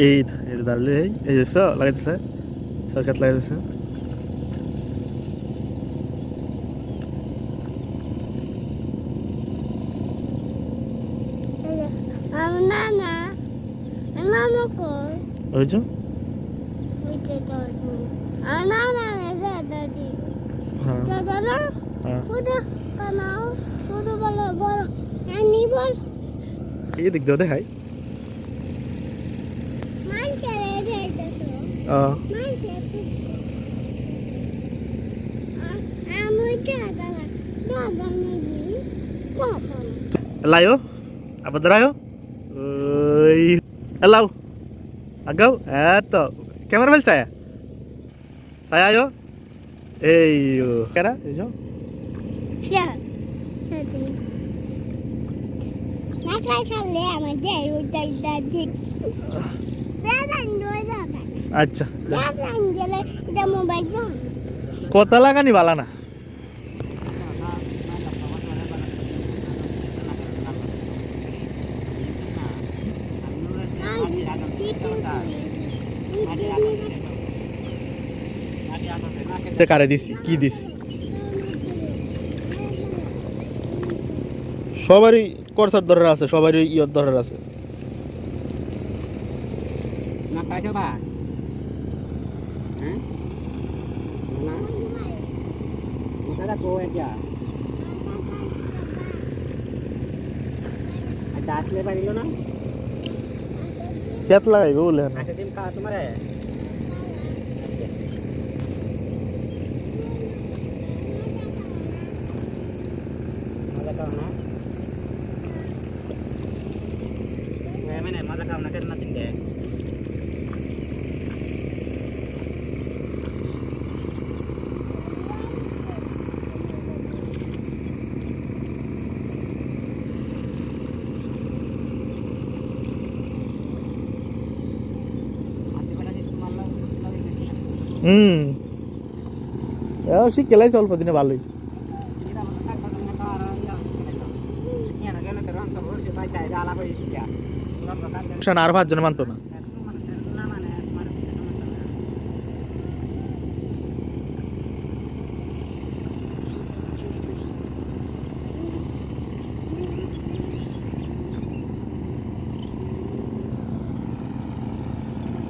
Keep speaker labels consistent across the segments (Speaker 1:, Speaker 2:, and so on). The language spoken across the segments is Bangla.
Speaker 1: এই দাঁড়ালে এই যে লাগাইতেছে সরকার লাগাইতেছে এদিক দিয়ে দেখাই layo apa terayo hello agau eto kamera bel saya ayo kera eso ya अच्छा कोता लगा नहीं वाला ना কারে দিছি কি দিছি সবারই করসার দরকার আছে সবারই ইয়র দরকার আছে না পাইছো বা হ্যাঁ না ওটা কো এটা দাঁতলে পারিলো না কেত লাগাইবো বলে না আচ্ছা দিন কা তোমারে মজা খাও না मैंने मजा खाओ ना करना चिंता है यार सी केलाई चल पदिने भालोई আর 5 জন মানতো না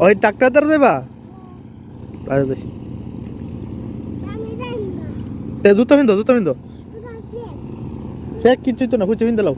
Speaker 1: ওই টাকা দর দেবা তে জুতা বিন্দো ফেক কিছু তো না ফুচে বিন্দো লাও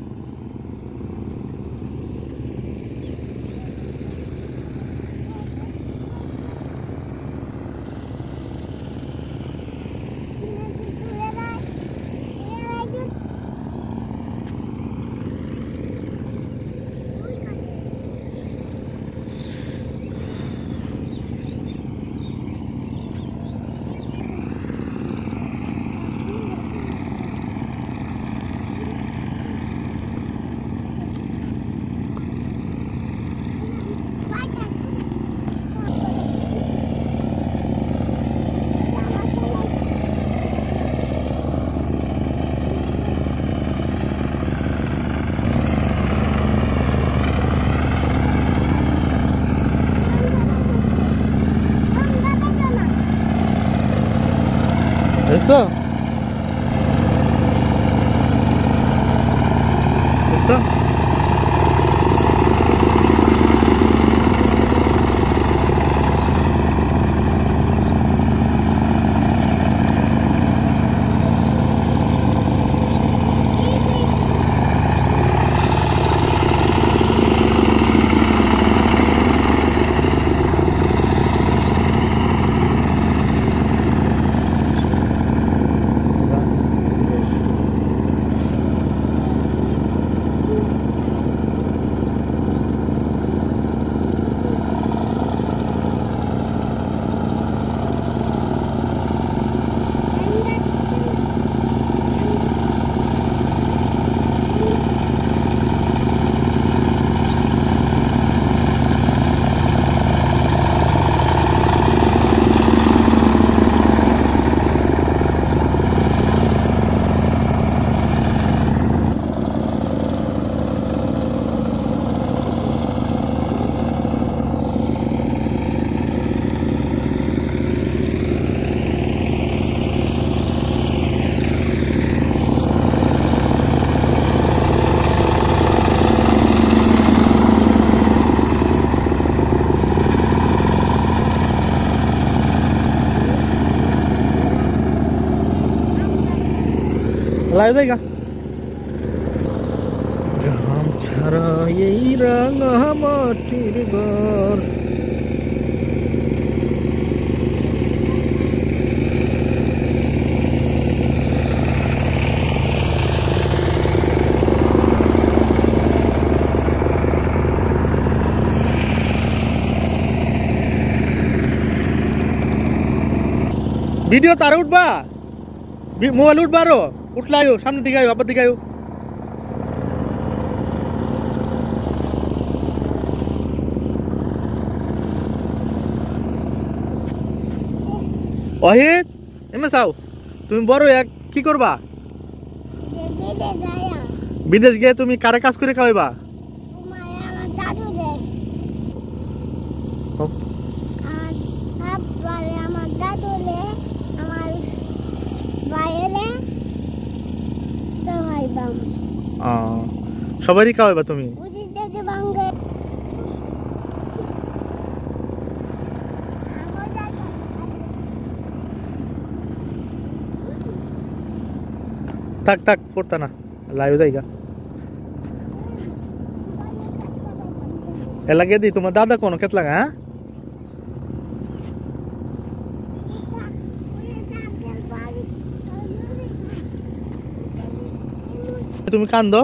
Speaker 1: Eso. Eso. লাগে জায়গা গ্রাম ছাড়া এই রাঙা মাটির ঘর। ভিডিও তারা উঠবা, মোবাইল উঠবা, আরো উঠলে আয়ো, সামনের দিকে আয়ো, আবার দিকে আয়ো। অহিত এমে চাও তুমি বড় এক কি করবা? বিদেশ গিয়ে তুমি কারে কাজ করে খাওয়াইবা? সবারই খাওয়াইবা তুমি? থাক থাক পড়তা না, লাইও জায়গা এ লাগিয়ে দি। তোমার দাদা কোনো ক্ষেত লাগা? হ্যাঁ তুমি কান্দো?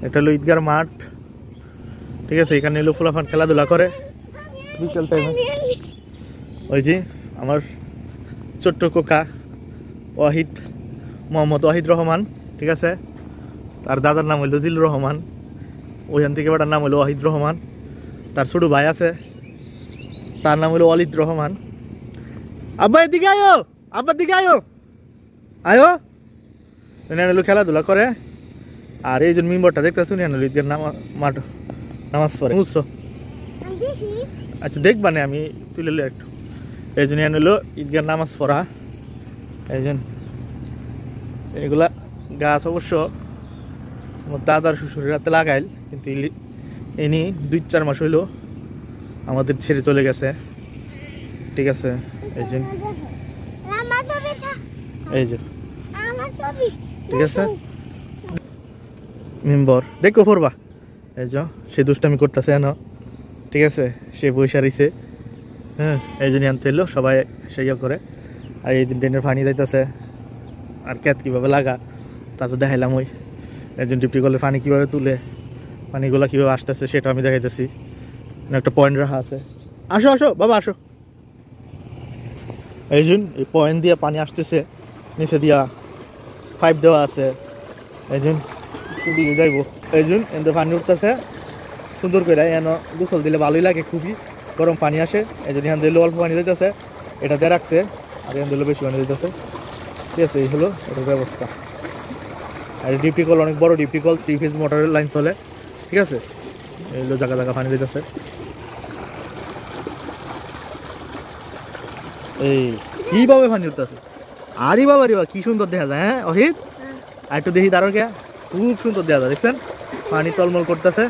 Speaker 1: এটা হলো ঈদগার মাঠ, ঠিক আছে। এখানে এলো ফুলাফান খেলাধুলা করে বিকেল টাইমে। ওই যে আমার ছোট্ট কোকা ওয়াহিদ, মোহাম্মদ ওয়াহিদ রহমান, ঠিক আছে। তার দাদার নাম হইল জিল রহমান, ওইখান থেকে বেটার নাম হইল ওয়াহিদ রহমান। তার ছোট ভাই আছে, তার নাম হইল ওয়ালিদ রহমান। আব্বা এদিকে আয়ো, আব্বার দিকে আয়ো, আয়ো। এলো খেলাধুলা করে। আর এই যে মেম্বারটা দেখতেছো ঈদগার মাঠ নামাজ পড়ে বুঝছো? আচ্ছা দেখবা না, আমি তুলে লো একটু। এই জন্য এলো ঈদগার নামাজ পড়া। এই জন্য এগুলা গাছ অবশ্য আমার দাদার শ্বশুরের হাতে লাগাইল, কিন্তু ইনি 2-4 মাস হইলো আমাদের ছেড়ে চলে গেছে, ঠিক আছে। এই যে এই যে ঠিক আছে মেম্বার দেখো পড়বা। এই যে সে দুষ্টামি করতেছে এন, ঠিক আছে। সে পয়সা রইছে, হ্যাঁ। এই জন্য আনতে এলো সবাই সেই করে। আর এই যে ড্রেনের পানি যাইতেছে, আর ক্যাত কীভাবে লাগা তা তো দেখাইলাম। ওই একজন ডিপটি করলে পানি কীভাবে তুলে, পানিগুলো কীভাবে আসতেছে সেটা আমি দেখাইতেছি। একটা পয়েন্ট রাখা আছে। আসো আসো বাবা আসো। এই জন্য এই পয়েন্ট দিয়ে পানি আসতেছে, নিচে দিয়া পাইপ দেওয়া আছে। এই জন্য দিকে যাইব, এই জন্য এতে পানি উঠতেছে সুন্দর করে। এন গোসল দিলে ভালোই লাগে, খুবই গরম পানি আসে। এই জন্য এখান দিলে অল্প পানি দিতেছে, এটা দিয়ে রাখছে। আর এখান দিলে বেশি পানি দিতেছে, ঠিক আছে। এই হলো এটার ব্যবস্থা। আর ডিপটি কল অনেক বড় ডিপটি কল, 3 ফেজ মোটরের লাইন চলে, ঠিক আছে। এই হলো জায়গা জায়গা পানি দিতেছে। এই কিভাবে পানি উঠতেছে, আরে বাবা রে বাবা কি সুন্দর দেখা যায়। হ্যাঁ অহিত আর একটু দেখি তারও কে, খুব সুন্দর দেখা যায়, দেখছেন পানি টলমল করতেছে,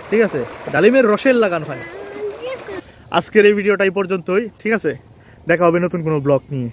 Speaker 1: ঠিক আছে। ডালিমের রসের লাগান পানি। আজকের এই ভিডিওটা এই পর্যন্তই, ঠিক আছে। দেখা হবে নতুন কোনো ব্লগ নিয়ে।